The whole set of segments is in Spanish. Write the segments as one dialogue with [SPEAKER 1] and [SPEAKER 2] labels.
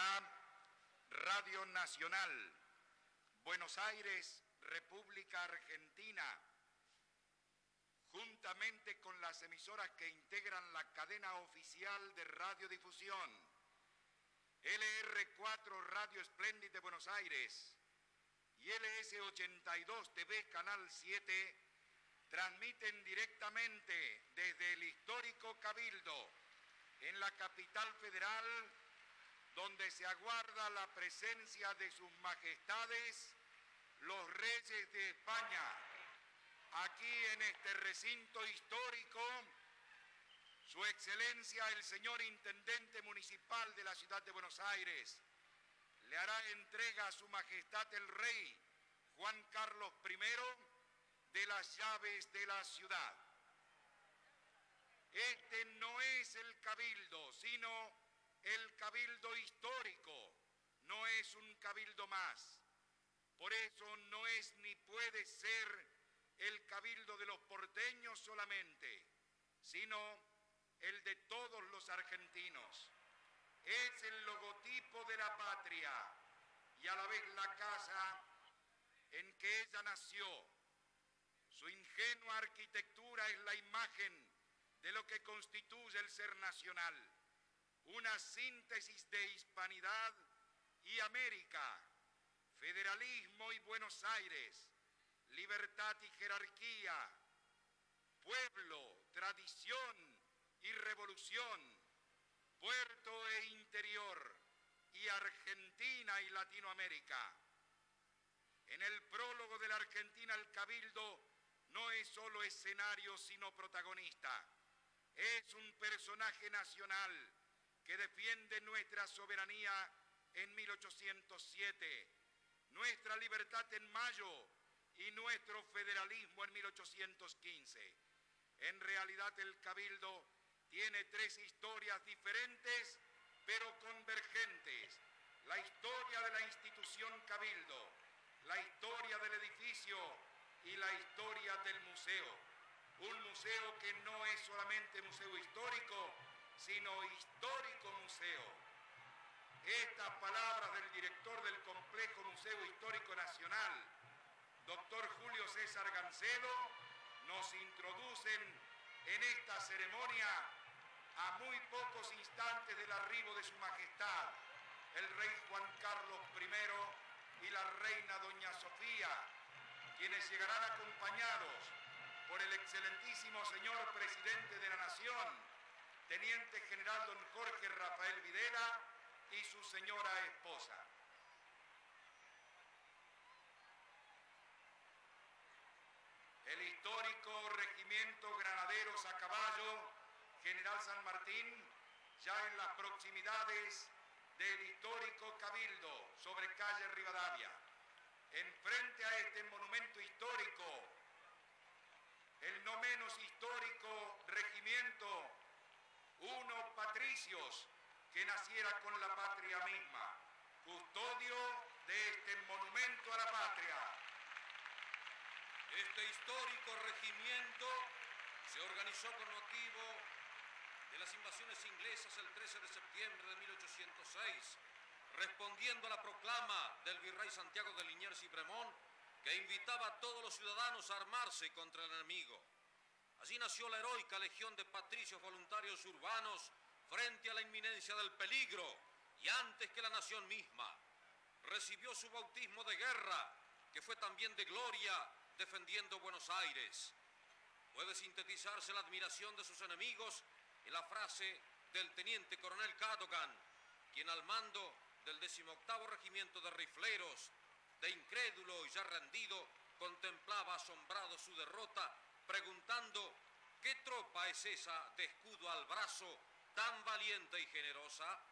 [SPEAKER 1] RNA, Radio Nacional, Buenos Aires, República Argentina, juntamente con las emisoras que integran la cadena oficial de radiodifusión, LR4 Radio Splendid de Buenos Aires y LS82 TV Canal 7, transmiten directamente desde el histórico Cabildo, en la capital federal, donde se aguarda la presencia de sus majestades, los reyes de España. Aquí en este recinto histórico, Su Excelencia el señor Intendente Municipal de la Ciudad de Buenos Aires le hará entrega a Su Majestad el Rey Juan Carlos I de las llaves de la ciudad. Este no es el Cabildo, sino el Cabildo histórico, no es un cabildo más. Por eso no es ni puede ser el Cabildo de los porteños solamente, sino el de todos los argentinos. Es el logotipo de la patria y a la vez la casa en que ella nació. Su ingenua arquitectura es la imagen de lo que constituye el ser nacional, una síntesis de hispanidad y América, federalismo y Buenos Aires, libertad y jerarquía, pueblo, tradición y revolución, puerto e interior, y Argentina y Latinoamérica. En el prólogo de la Argentina, el Cabildo no es solo escenario, sino protagonista. Es un personaje nacional que defiende nuestra soberanía en 1807, nuestra libertad en mayo y nuestro federalismo en 1815. En realidad el Cabildo tiene tres historias diferentes pero convergentes: la historia de la institución Cabildo, la historia del edificio y la historia del museo. Un museo que no es solamente museo histórico, sino histórico museo. Estas palabras del director del Complejo Museo Histórico Nacional, doctor Julio César Gancedo, nos introducen en esta ceremonia a muy pocos instantes del arribo de Su Majestad, el Rey Juan Carlos I y la Reina Doña Sofía, quienes llegarán acompañados por el excelentísimo señor Presidente de la Nación, Teniente General don Jorge Rafael Videla y su señora esposa. El histórico Regimiento Granaderos a Caballo General San Martín, ya en las proximidades del histórico Cabildo, sobre calle Rivadavia. Enfrente a este monumento histórico, el no menos histórico regimiento, unos patricios que naciera con la patria misma, custodio de este monumento a la patria.
[SPEAKER 2] Este histórico regimiento se organizó con motivo de las invasiones inglesas el 13 de septiembre de 1806, respondiendo a la proclama del virrey Santiago de Liniers y Bremont, que invitaba a todos los ciudadanos a armarse contra el enemigo. Allí nació la heroica legión de patricios voluntarios urbanos frente a la inminencia del peligro, y antes que la nación misma. Recibió su bautismo de guerra, que fue también de gloria, defendiendo Buenos Aires. Puede sintetizarse la admiración de sus enemigos en la frase del teniente coronel Cadogan, quien al mando del 18º Regimiento de Rifleros, de incrédulo y ya rendido, contemplaba asombrado su derrota, preguntando: ¿qué tropa es esa de escudo al brazo, tan valiente y generosa?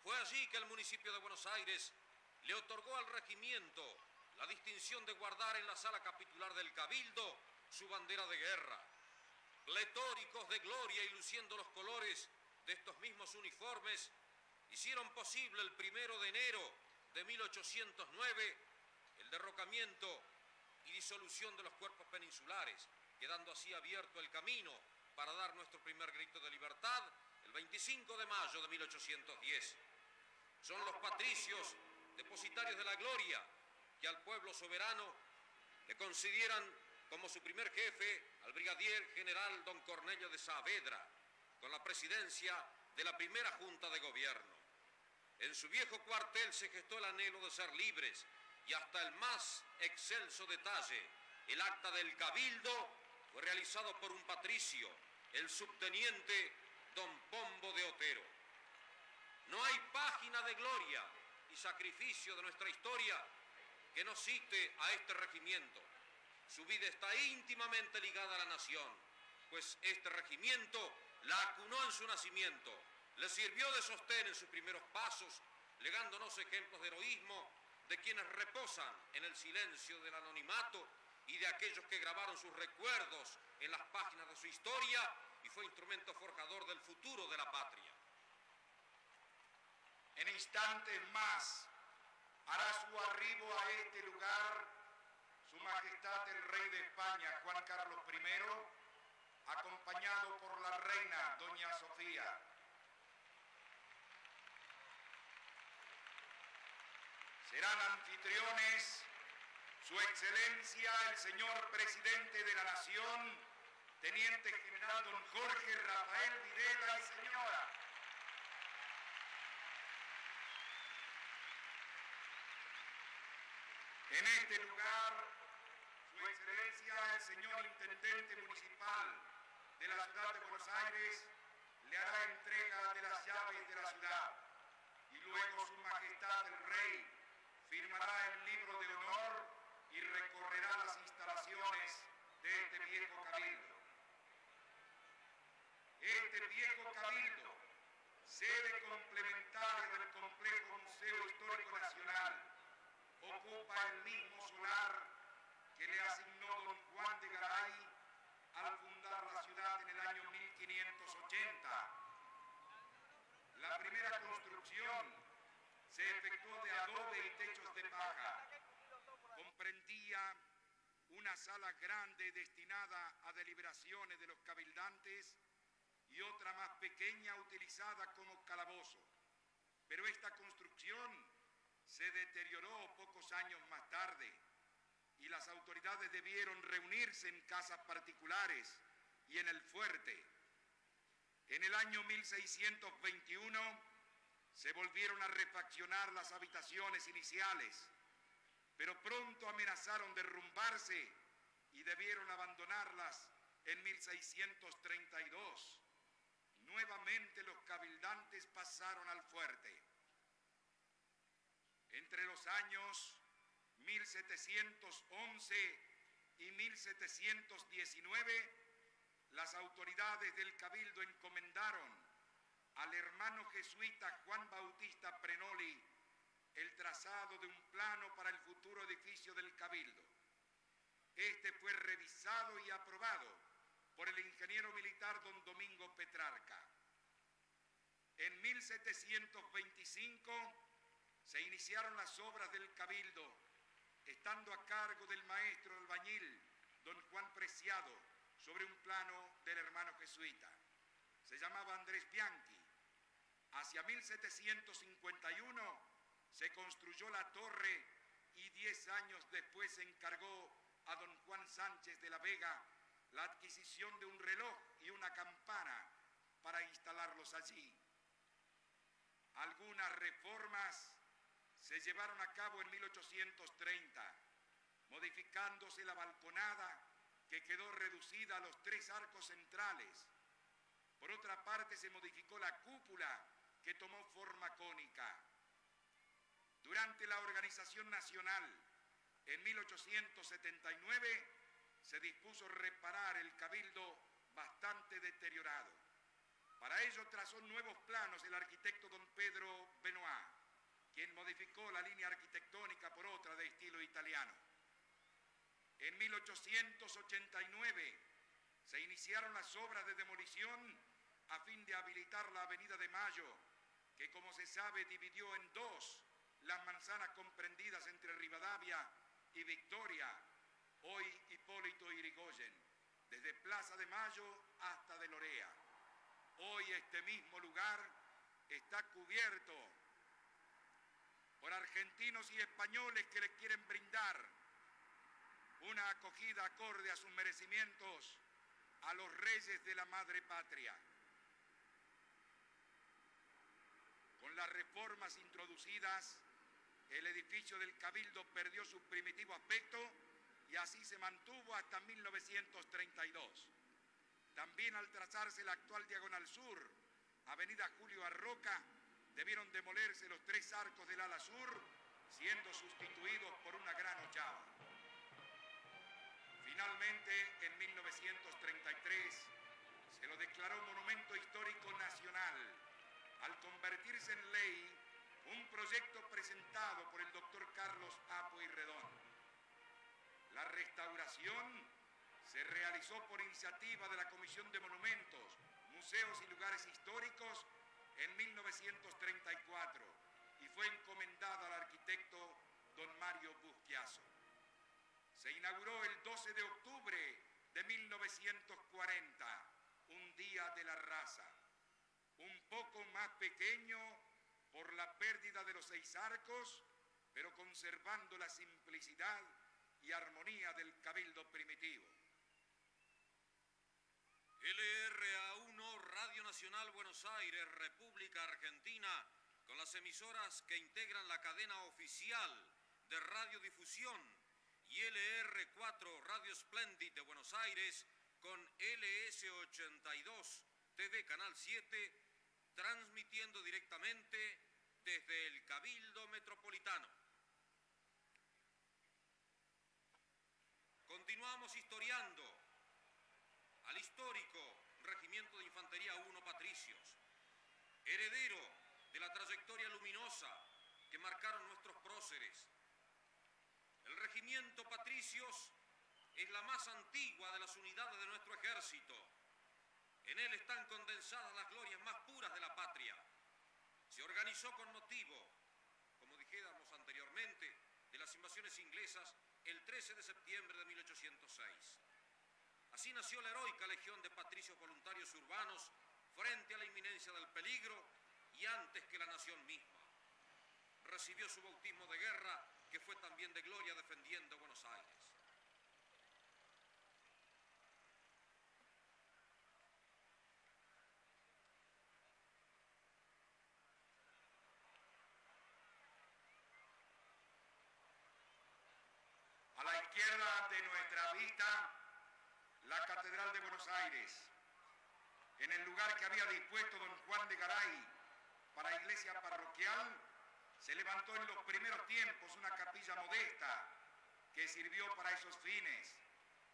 [SPEAKER 2] Fue allí que el municipio de Buenos Aires le otorgó al regimiento la distinción de guardar en la sala capitular del Cabildo su bandera de guerra. Pletóricos de gloria y luciendo los colores de estos mismos uniformes, hicieron posible el 1 de enero de 1809 el derrocamiento y disolución de los cuerpos peninsulares, quedando así abierto el camino para dar nuestro primer grito de libertad el 25 de mayo de 1810. son los patricios, depositarios de la gloria, que al pueblo soberano le consideran como su primer jefe al brigadier general don Cornelio de Saavedra, con la presidencia de la primera Junta de Gobierno. En su viejo cuartel se gestó el anhelo de ser libres y hasta el más excelso detalle, el acta del Cabildo, fue realizado por un patricio, el subteniente don Pombo de Otero. No hay página de gloria y sacrificio de nuestra historia que no cite a este regimiento. Su vida está íntimamente ligada a la nación, pues este regimiento la acunó en su nacimiento, le sirvió de sostén en sus primeros pasos, legándonos ejemplos de heroísmo de quienes reposan en el silencio del anonimato y de aquellos que grabaron sus recuerdos en las páginas de su historia y fue instrumento forjador del futuro de la patria.
[SPEAKER 1] En instantes más hará su arribo a este lugar Su Majestad el Rey de España, Juan Carlos I, acompañado por la reina, doña Sofía. Serán anfitriones Su Excelencia el señor Presidente de la Nación, Teniente General don Jorge Rafael Videla y señora. En este lugar, Su Excelencia el señor Intendente Municipal de la Ciudad de Buenos Aires le hará entrega de las llaves de la ciudad y luego Su Majestad el Rey firmará el libro de honor y recorrerá las instalaciones de este viejo cabildo. Este viejo cabildo, sede complementaria del complejo Museo Histórico Nacional, ocupa el mismo solar que le asignó don Juan de Garay al fundar la ciudad en el año 1580. La primera construcción se efectuó de adobe y techos de paja. Comprendía una sala grande destinada a deliberaciones de los cabildantes y otra más pequeña utilizada como calabozo. Pero esta construcción se deterioró pocos años más tarde y las autoridades debieron reunirse en casas particulares y en el fuerte. En el año 1621 se volvieron a refaccionar las habitaciones iniciales, pero pronto amenazaron derrumbarse y debieron abandonarlas en 1632. Nuevamente los cabildantes pasaron al fuerte. Entre los años 1711 y 1719, las autoridades del Cabildo encomendaron al hermano jesuita Juan Bautista Prenoli el trazado de un plano para el futuro edificio del Cabildo. Este fue revisado y aprobado por el ingeniero militar don Domingo Petrarca. En 1725 se iniciaron las obras del Cabildo, estando a cargo del maestro albañil don Juan Preciado, sobre un plano del hermano jesuita. Se llamaba Andrés Bianchi. Hacia 1751 se construyó la torre y 10 años después se encargó a don Juan Sánchez de la Vega la adquisición de un reloj y una campana para instalarlos allí. Algunas reformas se llevaron a cabo en 1830, modificándose la balconada que quedó reducida a los 3 arcos centrales. Por otra parte, se modificó la cúpula que tomó forma cónica. Durante la organización nacional, en 1879, se dispuso reparar el Cabildo bastante deteriorado. Para ello trazó nuevos planos el arquitecto don Pedro Benoit, quien modificó la línea arquitectónica por otra de estilo italiano. En 1889 se iniciaron las obras de demolición a fin de habilitar la Avenida de Mayo, que como se sabe dividió en 2 las manzanas comprendidas entre Rivadavia y Victoria, hoy Hipólito Yrigoyen, desde Plaza de Mayo hasta de Lorea. Hoy este mismo lugar está cubierto por argentinos y españoles que le quieren brindar una acogida acorde a sus merecimientos a los reyes de la madre patria. Con las reformas introducidas, el edificio del Cabildo perdió su primitivo aspecto y así se mantuvo hasta 1932. También al trazarse la actual Diagonal Sur, Avenida Julio Arroca, debieron demolerse los 3 arcos del ala sur, siendo sustituidos por una gran ochava. Finalmente, en 1933, se lo declaró Monumento Histórico Nacional, al convertirse en ley un proyecto presentado por el doctor Carlos A. Pueyrredón. La restauración se realizó por iniciativa de la Comisión de Monumentos, Museos y Lugares Históricos en 1934 y fue encomendada al arquitecto don Mario Busquiazo. Se inauguró el 12 de octubre de 1940, un día de la raza, un poco más pequeño por la pérdida de los 6 arcos, pero conservando la simplicidad y armonía del Cabildo primitivo.
[SPEAKER 2] LRA1, Radio Nacional Buenos Aires, República Argentina, con las emisoras que integran la cadena oficial de radiodifusión, y LR4, Radio Splendid de Buenos Aires, con LS82, TV Canal 7, transmitiendo directamente desde el Cabildo Metropolitano. Continuamos historiando al histórico Regimiento de Infantería 1 Patricios, heredero de la trayectoria luminosa que marcaron nuestros próceres. El Regimiento Patricios es la más antigua de las unidades de nuestro ejército. En él están condensadas las glorias más puras de la patria. Se organizó con motivo, como dijéramos anteriormente, de las invasiones inglesas el 13 de septiembre de 1806. Así nació la heroica Legión de Patricios Voluntarios Urbanos frente a la inminencia del peligro y antes que la nación misma. Recibió su bautismo de guerra, que fue también de gloria defendiendo Buenos Aires.
[SPEAKER 1] A la izquierda de nuestra vista, la Catedral de Buenos Aires, en el lugar que había dispuesto don Juan de Garay para iglesia parroquial, se levantó en los primeros tiempos una capilla modesta que sirvió para esos fines,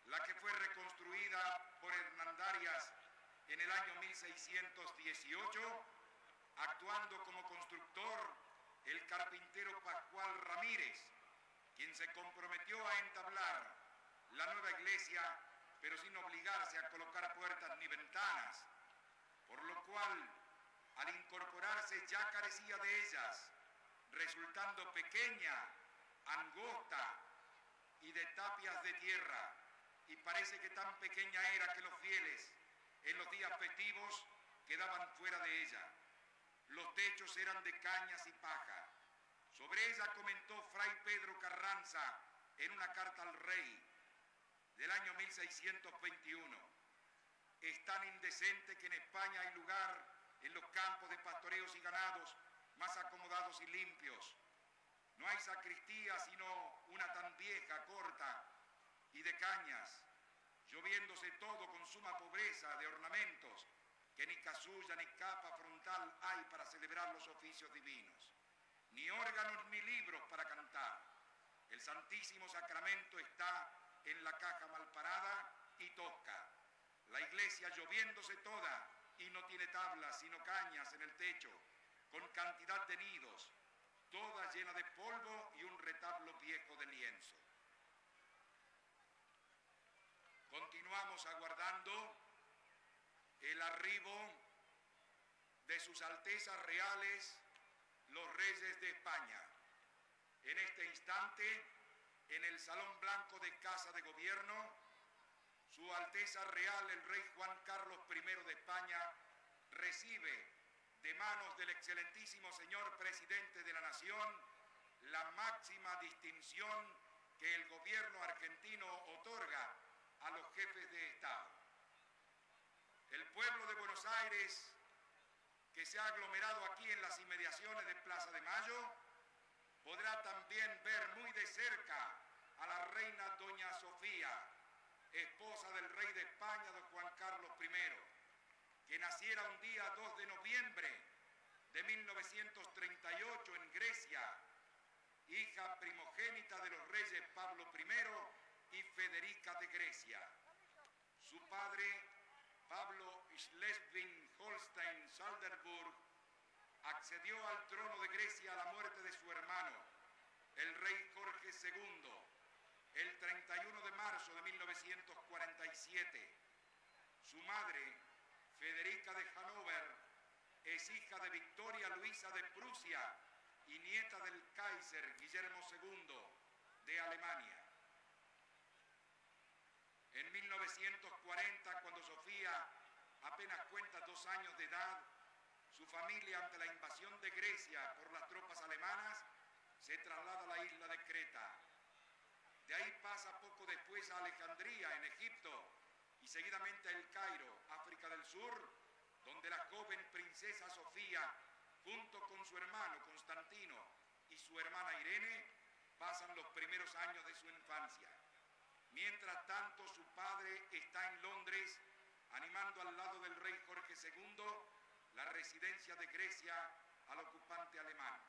[SPEAKER 1] la que fue reconstruida por Hernandarias en el año 1618, actuando como constructor el carpintero Pascual Ramírez, quien se comprometió a entablar la nueva iglesia, pero sin obligarse a colocar puertas ni ventanas, por lo cual, al incorporarse ya carecía de ellas, resultando pequeña, angosta y de tapias de tierra, y parece que tan pequeña era que los fieles, en los días festivos, quedaban fuera de ella. Los techos eran de cañas y paja. Sobre ella comentó Fray Pedro Carranza en una carta al rey del año 1621. Es tan indecente que en España hay lugar en los campos de pastoreos y ganados más acomodados y limpios. No hay sacristía sino una tan vieja, corta y de cañas, lloviéndose todo con suma pobreza de ornamentos, que ni casulla ni capa frontal hay para celebrar los oficios divinos, ni órganos ni libros para cantar. El Santísimo Sacramento está en la caja malparada y tosca. La iglesia lloviéndose toda y no tiene tablas sino cañas en el techo, con cantidad de nidos, toda llena de polvo y un retablo viejo de lienzo. Continuamos aguardando el arribo de sus Altezas Reales, los Reyes de España. En este instante, en el Salón Blanco de Casa de Gobierno, Su Alteza Real el Rey Juan Carlos I de España recibe de manos del excelentísimo señor Presidente de la Nación la máxima distinción que el gobierno argentino otorga a los jefes de Estado. El pueblo de Buenos Aires, que se ha aglomerado aquí en las inmediaciones de Plaza de Mayo, podrá también ver muy de cerca a la reina doña Sofía, esposa del rey de España, don Juan Carlos I, que naciera un día 2 de noviembre de 1938 en Grecia, hija primogénita de los reyes Pablo I y Federica de Grecia. Su padre, Pablo Schleswig-Holstein-Salzburg, accedió al trono de Grecia a la muerte de su hermano, el rey Jorge II, el 31 de marzo de 1947. Su madre, Federica de Hannover, es hija de Victoria Luisa de Prusia y nieta del Kaiser Guillermo II de Alemania. En 1940, cuando Sofía apenas cuenta 2 años de edad, su familia, ante la invasión de Grecia por las tropas alemanas, se traslada a la isla de Creta. De ahí pasa poco después a Alejandría, en Egipto, y seguidamente a El Cairo, África del Sur, donde la joven princesa Sofía, junto con su hermano Constantino y su hermana Irene, pasan los primeros años de su infancia. Mientras tanto, su padre está en Londres, animando al lado del rey Jorge II la residencia de Grecia al ocupante alemán.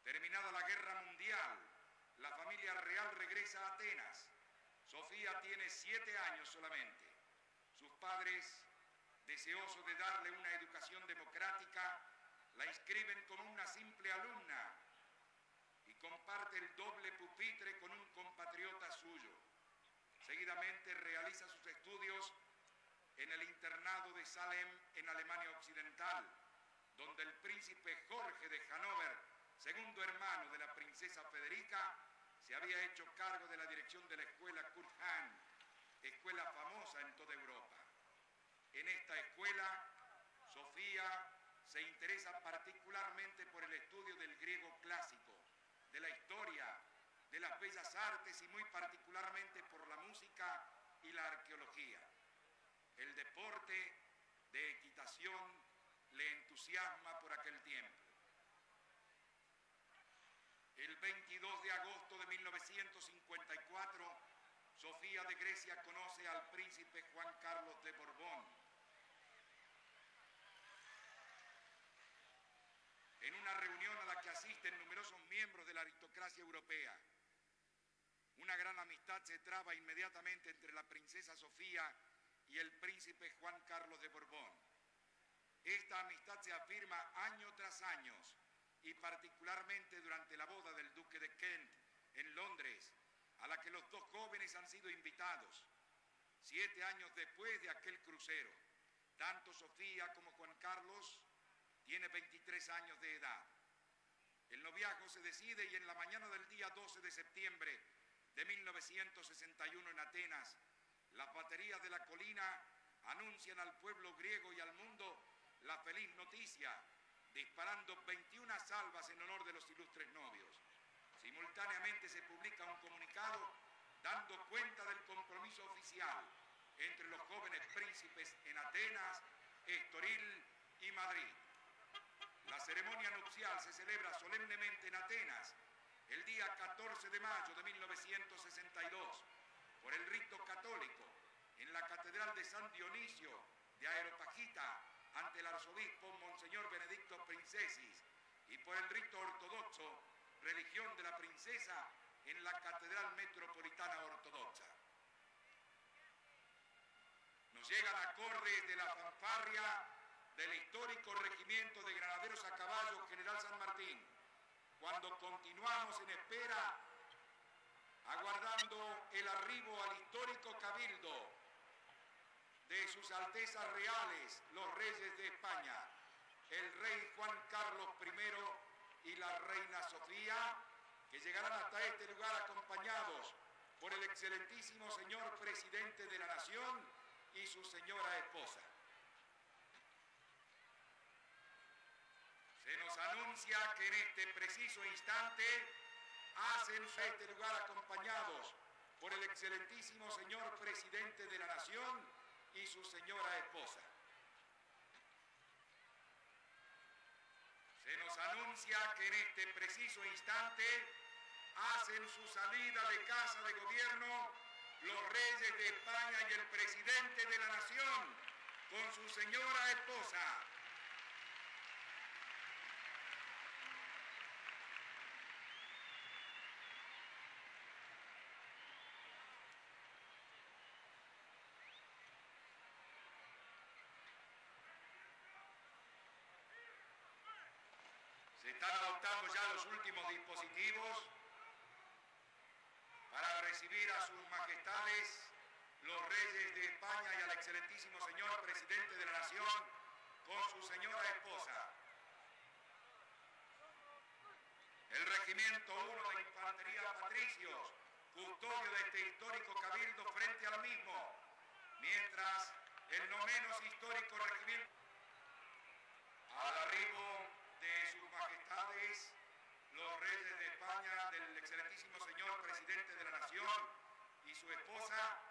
[SPEAKER 1] Terminada la Guerra Mundial, la familia real regresa a Atenas. Sofía tiene 7 años solamente. Sus padres, deseosos de darle una educación democrática, la inscriben como una simple alumna y comparte el doble pupitre con un compatriota suyo. Seguidamente realiza sus estudios en el internado de Salem, en Alemania Occidental, donde el príncipe Jorge de Hannover, segundo hermano de la princesa Federica, se había hecho cargo de la dirección de la escuela Kurt Hahn, escuela famosa en toda Europa. En esta escuela, Sofía se interesa particularmente por el estudio del griego clásico, de la historia, de las bellas artes y muy particularmente por la música y la arqueología. El deporte de equitación le entusiasma por aquel tiempo. El 22 de agosto de 1954, Sofía de Grecia conoce al príncipe Juan Carlos de Borbón. En una reunión a la que asisten numerosos miembros de la aristocracia europea. Una gran amistad se traba inmediatamente entre la princesa Sofía y el príncipe Juan Carlos de Borbón. Esta amistad se afirma año tras año y particularmente durante la boda del duque de Kent en Londres, a la que los dos jóvenes han sido invitados. 7 años después de aquel crucero, tanto Sofía como Juan Carlos tiene 23 años de edad. El noviazgo se decide y en la mañana del día 12 de septiembre de 1961 en Atenas, las baterías de la colina anuncian al pueblo griego y al mundo la feliz noticia, disparando 21 salvas en honor de los ilustres novios. Simultáneamente se publica un comunicado dando cuenta del compromiso oficial entre los jóvenes príncipes en Atenas, Estoril y Madrid. La ceremonia nupcial se celebra solemnemente en Atenas el día 14 de mayo de 1962 por el rito católico en la Catedral de San Dionisio de Areopagita ante el arzobispo Monseñor Benedicto Princesis y por el rito ortodoxo Religión de la Princesa en la Catedral Metropolitana Ortodoxa. Nos llegan acordes de la fanfarria del histórico regimiento de granaderos a caballo General San Martín, cuando continuamos en espera, aguardando el arribo al histórico cabildo de sus altezas reales, los reyes de España, el rey Juan Carlos I y la reina Sofía, que llegarán hasta este lugar acompañados por el excelentísimo señor presidente de la nación y su señora esposa. Se Se nos anuncia que en este preciso instante hacen este lugar acompañados por el excelentísimo señor presidente de la Nación y su señora esposa. Se nos anuncia que en este preciso instante hacen su salida de casa de gobierno los reyes de España y el presidente de la Nación con su señora esposa. Se están adoptando ya los últimos dispositivos para recibir a sus majestades los reyes de España y al excelentísimo señor presidente de la Nación con su señora esposa. El Regimiento 1 de Infantería Patricios, custodio de este histórico cabildo frente al mismo, mientras el no menos histórico regimiento, al arribo de sus majestades, los reyes de España, del excelentísimo señor presidente de la Nación y su esposa,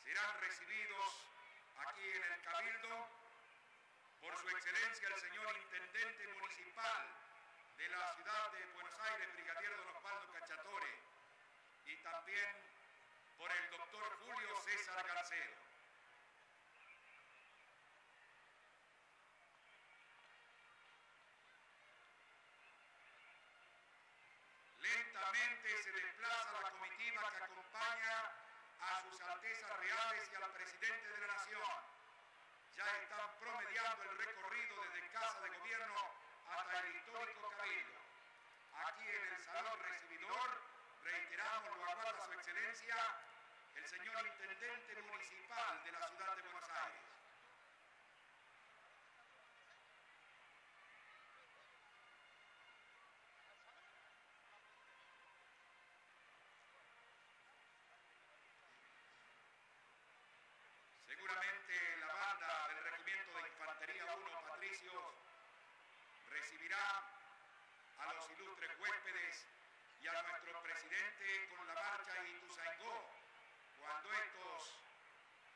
[SPEAKER 1] serán recibidos aquí en el Cabildo por su excelencia el señor intendente municipal de la ciudad de Buenos Aires, brigadier don Osvaldo Cacciatore, y también por el doctor Julio César Garcedo. Lentamente se desplaza la comitiva que acompaña a sus altezas reales y al presidente de la Nación. Ya están promediando el recorrido desde Casa de Gobierno hasta el histórico Cabildo. Aquí en el salón recibidor, reiteramos, lo aguarda su excelencia, el señor intendente municipal de la ciudad de Buenos Aires. Seguramente la banda del Regimiento de Infantería 1 Patricios recibirá a los ilustres huéspedes y a nuestro presidente con la marcha Ituzaingó, cuando estos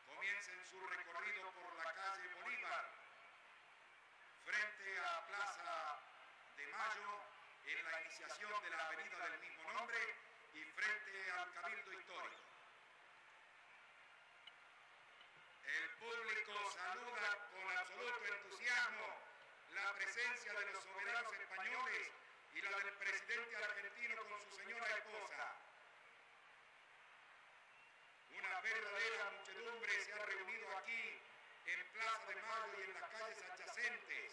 [SPEAKER 1] comiencen su recorrido por la calle Bolívar, frente a Plaza de Mayo, en la iniciación de la avenida del mismo nombre y frente al Cabildo Histórico. El público saluda con absoluto entusiasmo la presencia de los soberanos españoles y la del presidente argentino con su señora esposa. Una verdadera muchedumbre se ha reunido aquí en Plaza de Mayo y en las calles adyacentes,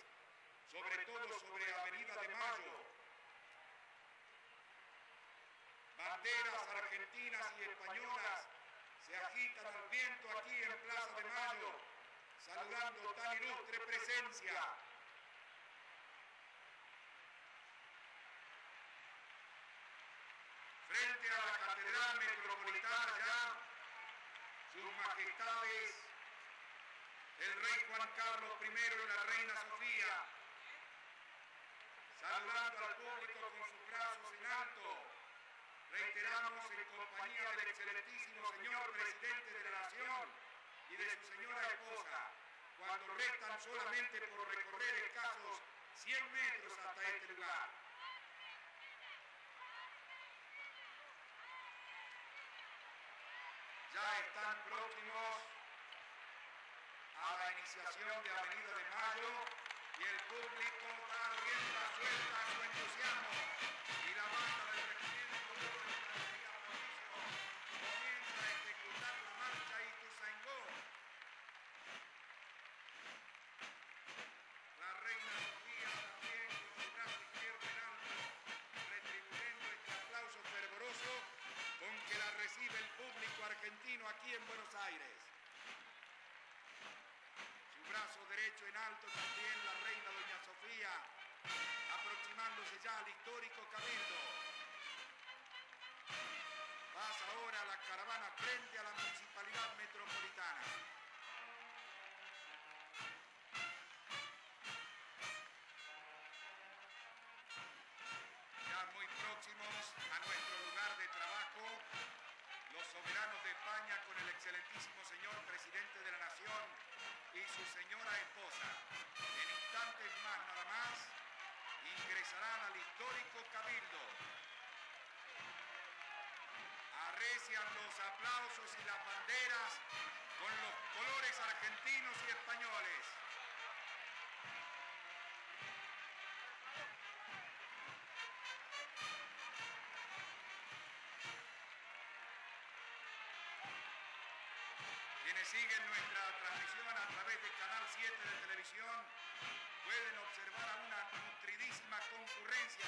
[SPEAKER 1] sobre todo sobre Avenida de Mayo. Banderas argentinas y españolas se agitan al viento aquí en Plaza de Mayo, saludando tan ilustre presencia. Frente a la Catedral Metropolitana ya, sus majestades, el rey Juan Carlos I y la reina Sofía, saludando al público con sus brazos en alto. Reiteramos en compañía del excelentísimo señor presidente de la Nación y de su señora esposa, cuando restan solamente por recorrer escasos 100 metros hasta este lugar. Ya están próximos a la iniciación de Avenida de Mayo y el público da rienda suelta a su entusiasmo y la banda del Regimiento 1 de Infantería Patricio comienza a ejecutar la marcha Ituzaingó. La reina Sofía también con su brazo izquierdo en alto, retribuyendo este aplauso fervoroso con que la recibe el público argentino aquí en Buenos Aires. Su brazo derecho en alto también la reina doña Sofía, aproximándose ya al histórico Cabildo. Pasa ahora la caravana frente a la Municipalidad Metropolitana. con el excelentísimo señor presidente de la Nación y su señora esposa. En instantes más, nada más, ingresarán al histórico Cabildo. Arrecian los aplausos y las banderas con los colores argentinos y españoles. Quienes siguen nuestra transmisión a través de Canal 7 de televisión pueden observar a una nutridísima concurrencia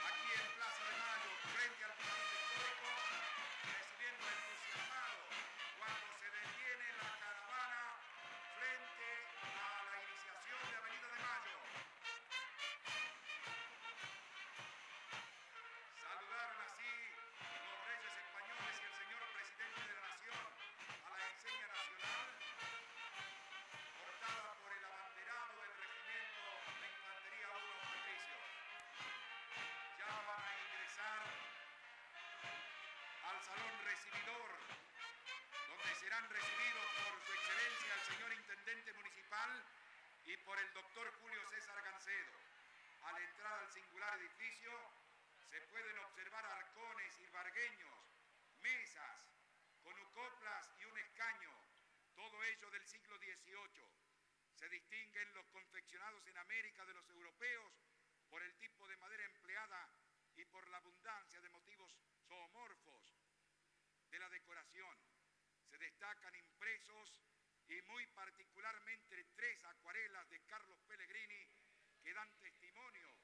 [SPEAKER 1] aquí en Plaza de Mayo, frente al Cabildo Histórico, recibiendo entusiasmado cuando se detiene la caravana frente a la iniciación de Avenida de Mayo. Saludaron así los reyes españoles y el señor presidente de la Nación a la enseña nacional, portada por el abanderado del Regimiento de Infantería 1 Patricio. Ya van a ingresar al salón recibidor, donde serán recibidos por su excelencia el señor intendente municipal y por el doctor Julio César Gancedo. A la entrada al singular edificio se pueden observar arcones y vargueños, mesas, con ucoplas y un escaño, todo ello del siglo XVIII. Se distinguen los confeccionados en América de los europeos por el tipo de madera empleada y por la abundancia de motivos zoomorfos de la decoración. Se destacan impresos y muy particularmente 3 acuarelas de Carlos Pellegrini que dan testimonio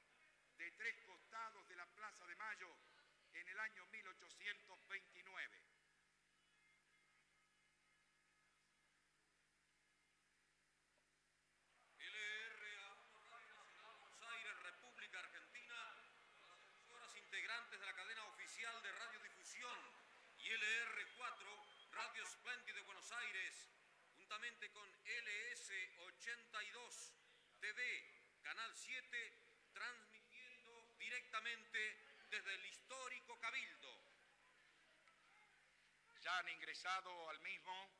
[SPEAKER 1] de 3 costados de la Plaza de Mayo en el año 1829.
[SPEAKER 2] Buenos Aires, República Argentina, las emisoras integrantes de la cadena oficial de radiodifusión y LR4, Radio Splendid de Buenos Aires, juntamente con LS82 TV, Canal 7, transmitiendo directamente desde el histórico Cabildo.
[SPEAKER 1] Ya han ingresado al mismo,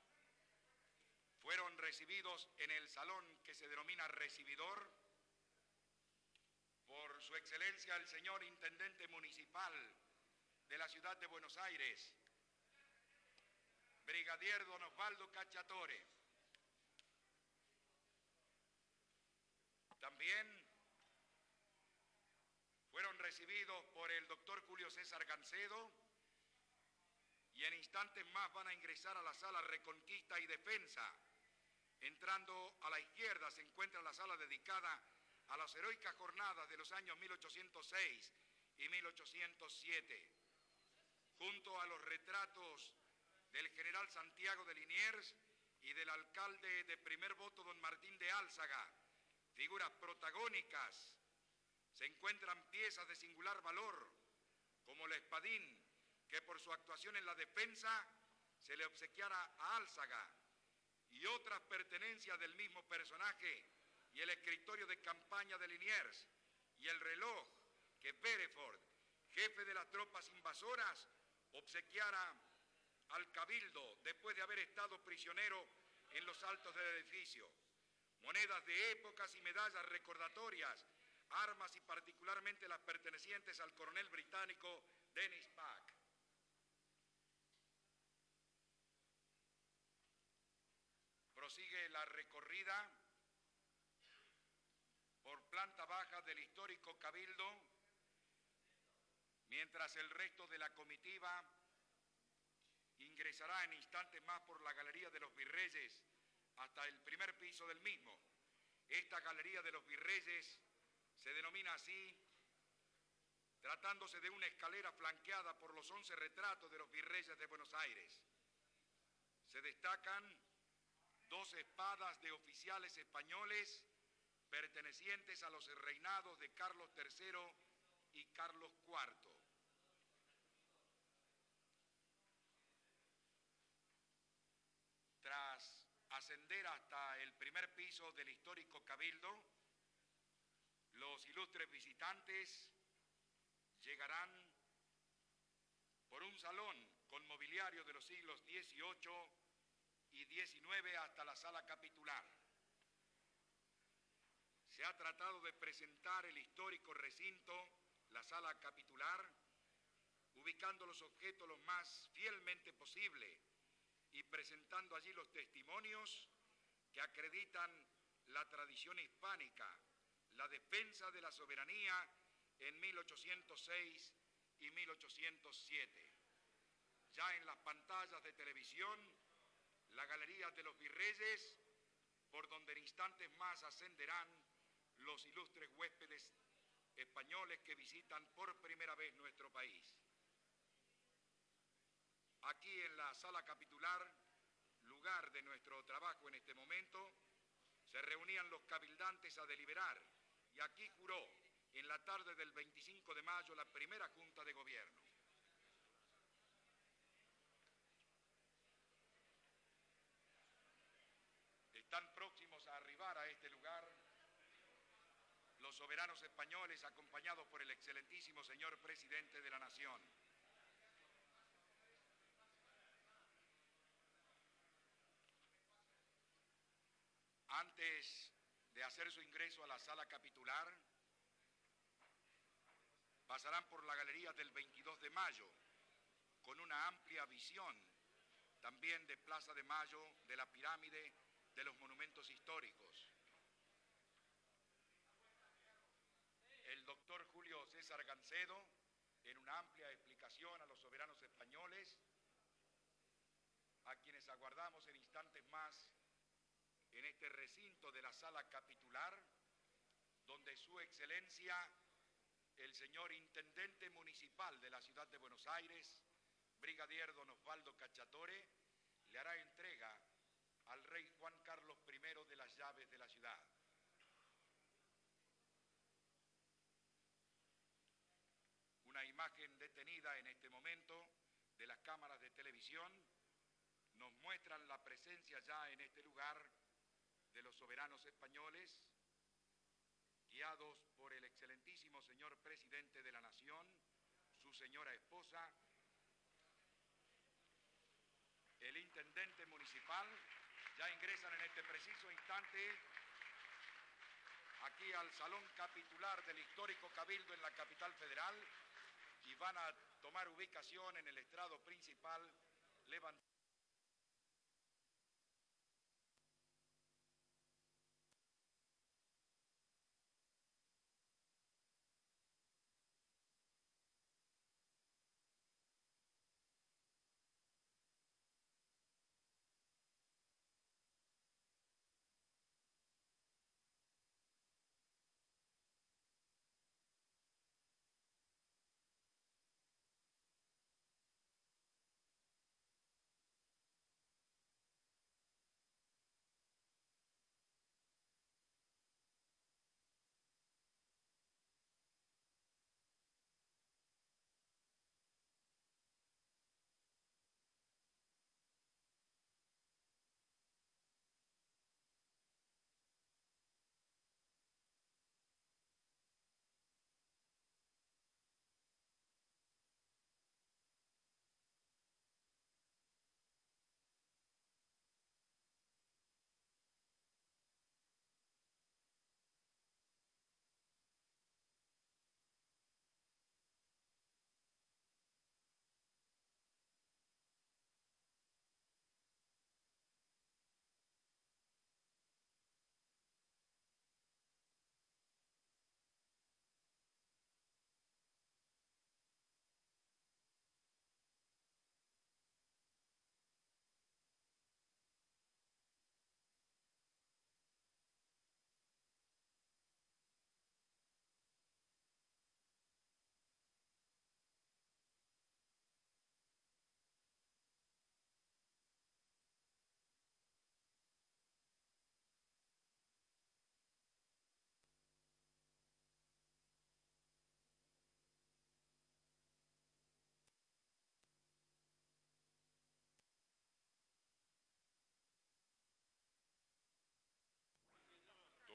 [SPEAKER 1] fueron recibidos en el salón que se denomina recibidor por su excelencia el señor intendente municipal de la ciudad de Buenos Aires, brigadier don Osvaldo Cacciatore. También fueron recibidos por el doctor Julio César Gancedo y en instantes más van a ingresar a la sala Reconquista y Defensa. Entrando a la izquierda se encuentra la sala dedicada a las heroicas jornadas de los años 1806 y 1807, junto a los retratos del general Santiago de Liniers y del alcalde de primer voto don Martín de Álzaga, figuras protagónicas. Se encuentran piezas de singular valor, como el espadín, que por su actuación en la defensa se le obsequiara a Álzaga, y otras pertenencias del mismo personaje, y el escritorio de campaña de Liniers, y el reloj que Bereford, jefe de las tropas invasoras, obsequiara al Cabildo después de haber estado prisionero en los altos del edificio. Monedas de épocas y medallas recordatorias, armas y particularmente las pertenecientes al coronel británico Dennis Pack. Prosigue la recorrida por planta baja del histórico Cabildo, mientras el resto de la comitiva ingresará en instantes más por la Galería de los Virreyes hasta el primer piso del mismo. Esta Galería de los Virreyes se denomina así, tratándose de una escalera flanqueada por los 11 retratos de los virreyes de Buenos Aires. Se destacan 2 espadas de oficiales españoles pertenecientes a los reinados de Carlos III y Carlos IV. Tras ascender hasta el primer piso del histórico Cabildo, los ilustres visitantes llegarán por un salón con mobiliario de los siglos XVIII y XIX hasta la sala capitular. Se ha tratado de presentar el histórico recinto, la sala capitular, ubicando los objetos lo más fielmente posible y presentando allí los testimonios que acreditan la tradición hispánica, la defensa de la soberanía en 1806 y 1807. Ya en las pantallas de televisión, la Galería de los Virreyes, por donde en instantes más ascenderán los ilustres huéspedes españoles que visitan por primera vez nuestro país. Aquí en la sala capitular, lugar de nuestro trabajo en este momento, se reunían los cabildantes a deliberar y aquí juró en la tarde del 25 de mayo la primera Junta de Gobierno. Están próximos a arribar a este lugar los soberanos españoles acompañados por el excelentísimo señor presidente de la Nación. Antes de hacer su ingreso a la sala capitular, pasarán por la galería del 22 de mayo, con una amplia visión también de Plaza de Mayo, de la pirámide, de los monumentos históricos. El doctor Julio César Gancedo, en una amplia explicación a los soberanos españoles, a quienes aguardamos en instantes más en este recinto de la sala capitular, donde su excelencia, el señor intendente municipal de la ciudad de Buenos Aires, brigadier don Osvaldo Cacciatore, le hará entrega al rey Juan Carlos I de las llaves de la ciudad. Una imagen detenida en este momento de las cámaras de televisión nos muestran la presencia ya en este lugar de los soberanos españoles, guiados por el excelentísimo señor presidente de la Nación, su señora esposa, el intendente municipal. Ya ingresan en este preciso instante aquí al salón capitular del histórico Cabildo en la capital federal y van a tomar ubicación en el estrado principal levantado.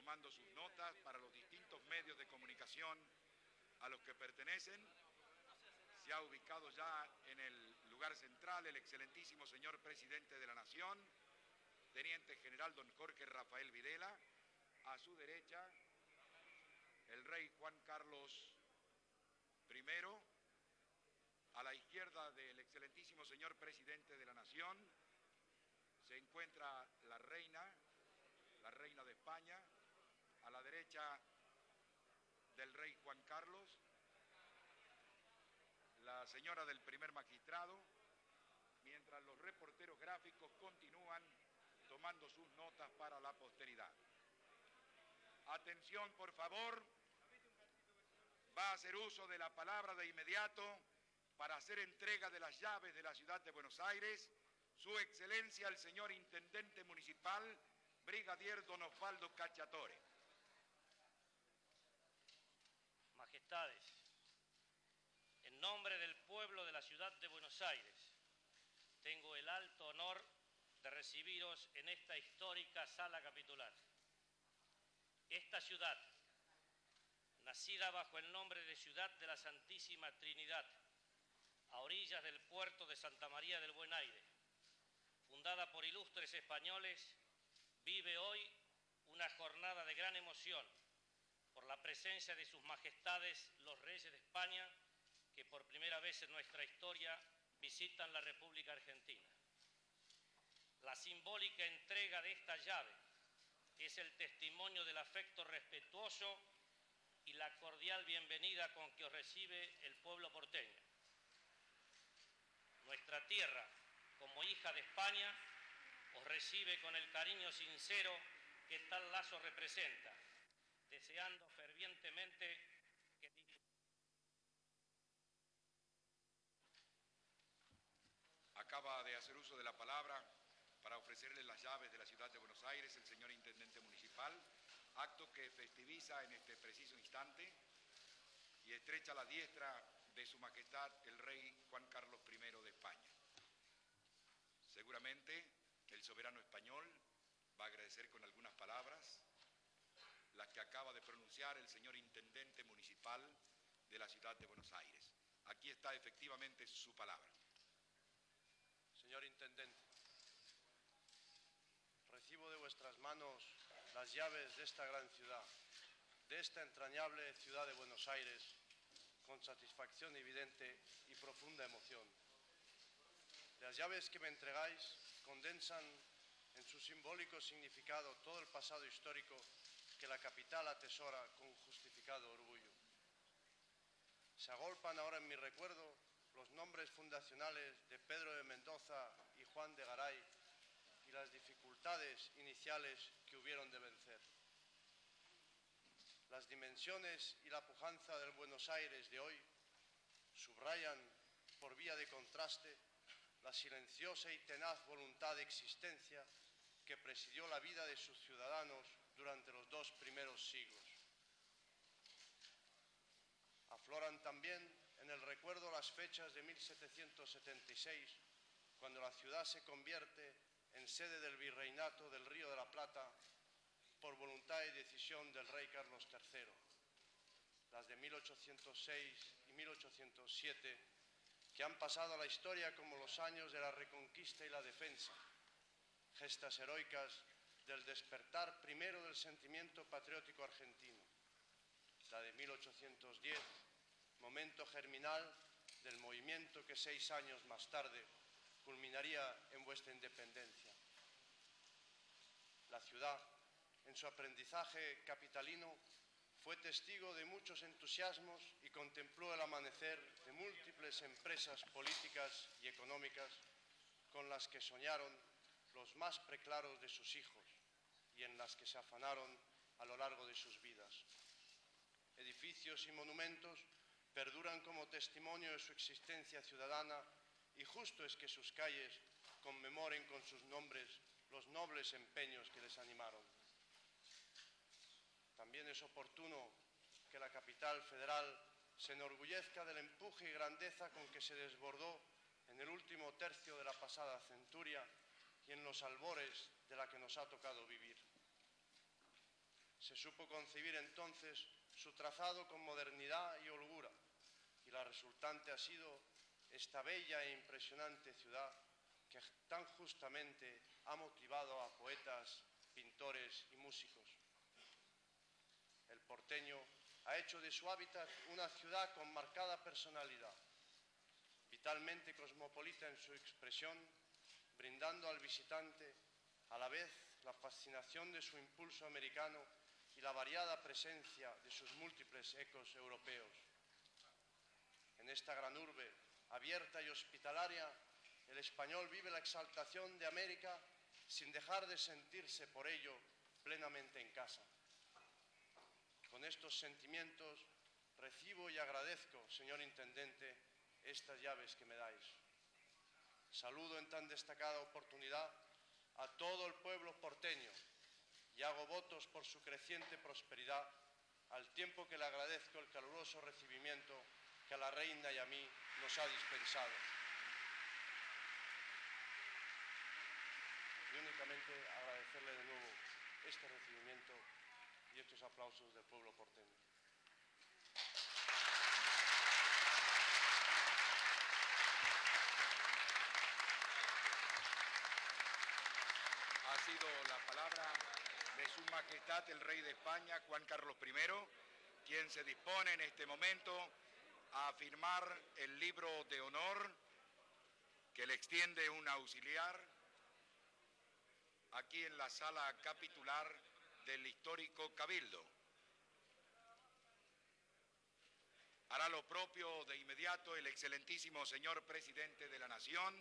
[SPEAKER 1] Tomando sus notas para los distintos medios de comunicación a los que pertenecen, se ha ubicado ya en el lugar lugar central, el excelentísimo señor presidente de la Nación, teniente general don Jorge Rafael Videla. A su derecha, el rey Juan Carlos I. A la izquierda del excelentísimo señor presidente de la Nación, se encuentra la reina de España. A la derecha del rey Juan Carlos, la señora del primer magistrado, mientras los reporteros gráficos continúan tomando sus notas para la posteridad. Atención, por favor. Va a hacer uso de la palabra de inmediato para hacer entrega de las llaves de la ciudad de Buenos Aires su excelencia el señor intendente municipal, brigadier don Osvaldo Cacciatore.
[SPEAKER 3] Majestades, en nombre del pueblo de la ciudad de Buenos Aires, tengo el alto honor de recibiros en esta histórica sala capitular. Esta ciudad, nacida bajo el nombre de Ciudad de la Santísima Trinidad, a orillas del puerto de Santa María del Buen Aire, fundada por ilustres españoles, vive hoy una jornada de gran emoción por la presencia de sus majestades los reyes de España, que por primera vez en nuestra historia visitan la República Argentina. La simbólica entrega de esta llave es el testimonio del afecto respetuoso y la cordial bienvenida con que os recibe el pueblo porteño. Nuestra tierra, como hija de España, os recibe con el cariño sincero que tal lazo representa, deseando fervientemente que...
[SPEAKER 1] Acaba de hacer uso de la palabra para ofrecerle las llaves de la ciudad de Buenos Aires el señor intendente municipal, acto que festiviza en este preciso instante y estrecha la diestra de su majestad el rey Juan Carlos I de España. Seguramente el soberano español va a agradecer con algunas palabras las que acaba de pronunciar el señor intendente municipal de la ciudad de Buenos Aires. Aquí está efectivamente su palabra.
[SPEAKER 4] Señor intendente, recibo de vuestras manos las llaves de esta gran ciudad, de esta entrañable ciudad de Buenos Aires, con satisfacción evidente y profunda emoción. Las llaves que me entregáis condensan en su simbólico significado todo el pasado histórico que la capital atesora con justificado orgullo. Se agolpan ahora en mi recuerdo los nombres fundacionales de Pedro de Mendoza y Juan de Garay y las dificultades iniciales que hubieron de vencer. Las dimensiones y la pujanza del Buenos Aires de hoy subrayan, por vía de contraste, la silenciosa y tenaz voluntad de existencia que presidió la vida de sus ciudadanos durante los 2 primeros siglos. Afloran también en el recuerdo las fechas de 1776, cuando la ciudad se convierte en sede del Virreinato del Río de la Plata por voluntad y decisión del rey Carlos III. Las de 1806 y 1807, que han pasado a la historia como los años de la reconquista y la defensa, gestas heroicas del despertar primero del sentimiento patriótico argentino. La de 1810, momento germinal del movimiento que 6 años más tarde culminaría en vuestra independencia. La ciudad, en su aprendizaje capitalino, fue testigo de muchos entusiasmos y contempló el amanecer de múltiples empresas políticas y económicas con las que soñaron los más preclaros de sus hijos y en las que se afanaron a lo largo de sus vidas. Edificios y monumentos perduran como testimonio de su existencia ciudadana y justo es que sus calles conmemoren con sus nombres los nobles empeños que les animaron. También es oportuno que la capital federal se enorgullezca del empuje y grandeza con que se desbordó en el último tercio de la pasada centuria y en los albores de la que nos ha tocado vivir. Se supo concebir entonces su trazado con modernidad y holgura, y la resultante ha sido esta bella e impresionante ciudad que tan justamente ha motivado a poetas, pintores y músicos. El porteño ha hecho de su hábitat una ciudad con marcada personalidad, vitalmente cosmopolita en su expresión, brindando al visitante a la vez la fascinación de su impulso americano y la variada presencia de sus múltiples ecos europeos. En esta gran urbe, abierta y hospitalaria, el español vive la exaltación de América sin dejar de sentirse por ello plenamente en casa. Con estos sentimientos recibo y agradezco, señor Intendente, estas llaves que me dais. Saludo en tan destacada oportunidad a todo el pueblo porteño y hago votos por su creciente prosperidad, al tiempo que le agradezco el caluroso recibimiento que a la reina y a mí nos ha dispensado. Y únicamente agradecerle de nuevo este recibimiento y estos aplausos del pueblo porteño.
[SPEAKER 1] Ha sido la palabra de Su Majestad el Rey de España, Juan Carlos I, quien se dispone en este momento a firmar el libro de honor que le extiende un auxiliar aquí en la sala capitular del histórico Cabildo. Hará lo propio de inmediato el excelentísimo señor Presidente de la Nación.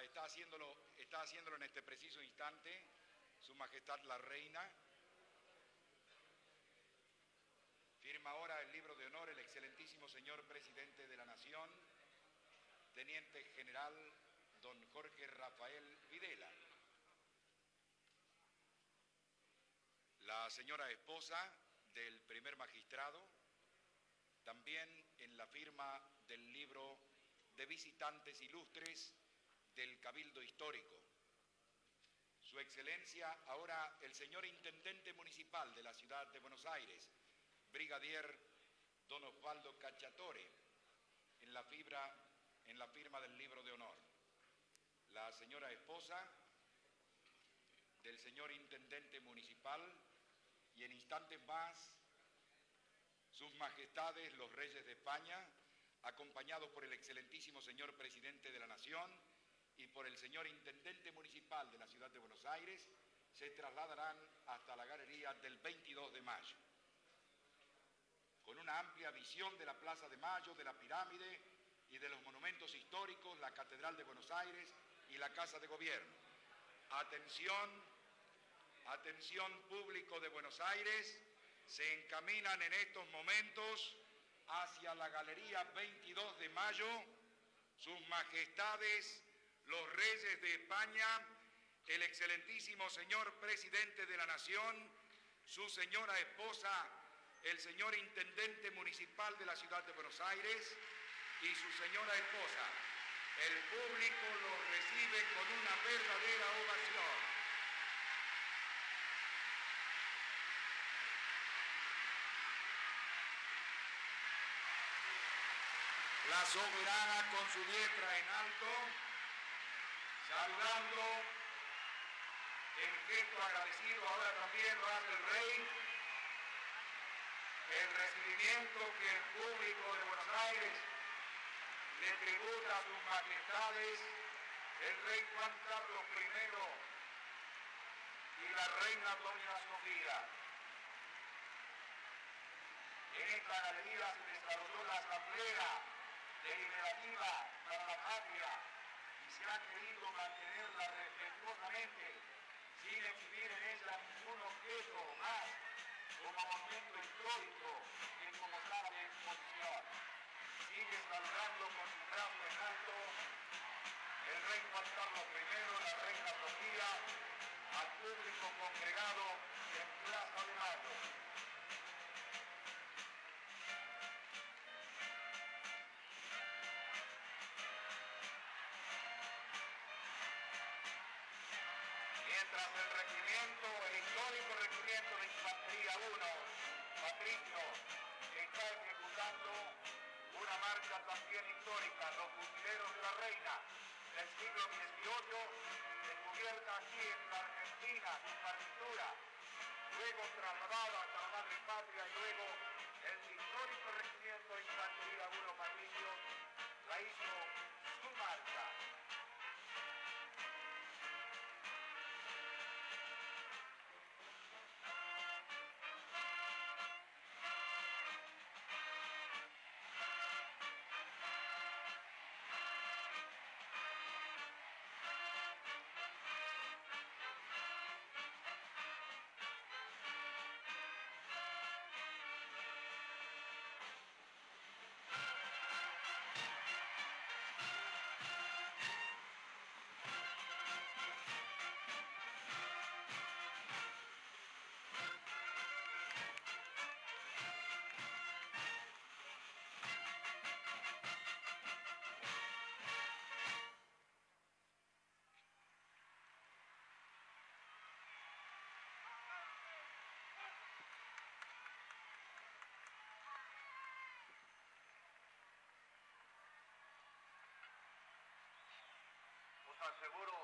[SPEAKER 1] Está haciéndolo en este preciso instante Su Majestad la Reina. Firma ahora el libro de honor el excelentísimo señor Presidente de la Nación, Teniente General don Jorge Rafael Videla. La señora esposa del primer magistrado, también en la firma del libro de visitantes ilustres del Cabildo Histórico. Su Excelencia, ahora el señor Intendente Municipal de la Ciudad de Buenos Aires, Brigadier don Osvaldo Cacciatore, en la firma del libro de honor. La señora esposa del señor Intendente Municipal y en instantes más Sus Majestades los Reyes de España, acompañados por el excelentísimo señor Presidente de la Nación y por el señor Intendente Municipal de la Ciudad de Buenos Aires, se trasladarán hasta la galería del 22 de mayo. Con una amplia visión de la Plaza de Mayo, de la pirámide y de los monumentos históricos, la Catedral de Buenos Aires y la Casa de Gobierno. Atención, atención público de Buenos Aires, se encaminan en estos momentos hacia la galería 22 de mayo, Sus Majestades, los Reyes de España, el excelentísimo señor Presidente de la Nación, su señora esposa, el señor Intendente Municipal de la Ciudad de Buenos Aires y su señora esposa. El público los recibe con una verdadera ovación. La soberana con su diestra en alto, saludando en gesto agradecido, ahora también lo hace el rey, el recibimiento que el público de Buenos Aires le tributa a sus majestades, el rey Juan Carlos I y la reina doña Sofía. En esta galería se desarrolló la asamblea deliberativa para la patria y se ha querido mantenerla respetuosamente sin exhibir en ella ningún objeto más como monumento histórico que como sala de exposición. Sigue saludando con su brazo en alto el rey Juan Carlos I, la reina Sofía, al público congregado en Plaza de Mayo. Mientras el histórico requerimiento de Infantería 1, Patricio, está ejecutando una marcha también histórica, los fusileros de la Reina del siglo XVIII, descubierta aquí en la Argentina, su partitura, luego trasladada hasta la madre patria y luego el histórico regimiento de infantería Bruno Patiño la hizo su marcha. Os aseguro